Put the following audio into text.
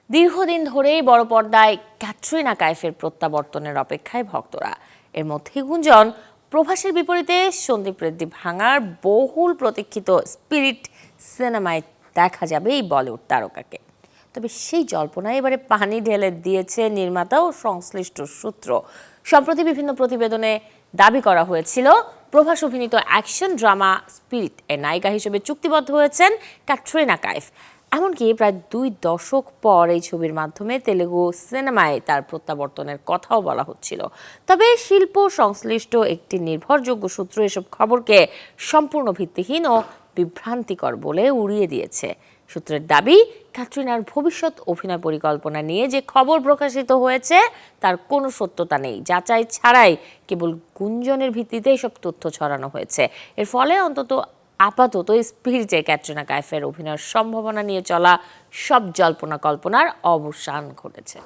দীর্ঘদিন ধরেই বড় পর্দায় ক্যাটরিনা কাইফের প্রত্যাবর্তনের অপেক্ষায় ভক্তরা। এর মধ্যেই গুঞ্জন, প্রভাসের বিপরীতে সন্দীপ রেড্ডি ভাঙার বহুল প্রতীক্ষিত স্পিরিট সিনেমায় দেখা যাবে এই বলিউড তারকাকে। তবে সেই জল্পনায় এবারে পানি ঢেলে দিয়েছে নির্মাতা ও সংশ্লিষ্ট সূত্র। সম্প্রতি বিভিন্ন প্রতিবেদনে দাবি করা হয়েছিল, প্রভাস অভিনীত অ্যাকশন ড্রামা স্পিরিট এর নায়িকা হিসেবে চুক্তিবদ্ধ হয়েছেন ক্যাটরিনা কাইফ। এমনকি প্রায় 2 দশক পর এই ছবির মাধ্যমে তেলেগু সিনেমায় তার প্রত্যাবর্তনের কথাও বলা হচ্ছিল। তবে শিল্প সংশ্লিষ্ট একটি নির্ভরযোগ্য সূত্র এসব খবরকে সম্পূর্ণ ভিত্তিহীন ও বিভ্রান্তিকর বলে উড়িয়ে দিয়েছে। সূত্রের দাবি, ক্যাটরিনার ভবিষ্যৎ অভিনয় পরিকল্পনা নিয়ে যে খবর প্রকাশিত হয়েছে তার কোনো সত্যতা নেই। যাচাই ছাড়াই কেবল গুঞ্জনের ভিত্তিতে এসব তথ্য ছড়ানো হয়েছে। এর ফলে অন্তত আপাতত স্পিরিটে ক্যাটরিনা কাইফের অভিনয়ের সম্ভাবনা নিয়ে চলা সব জল্পনা কল্পনার অবসান ঘটেছে।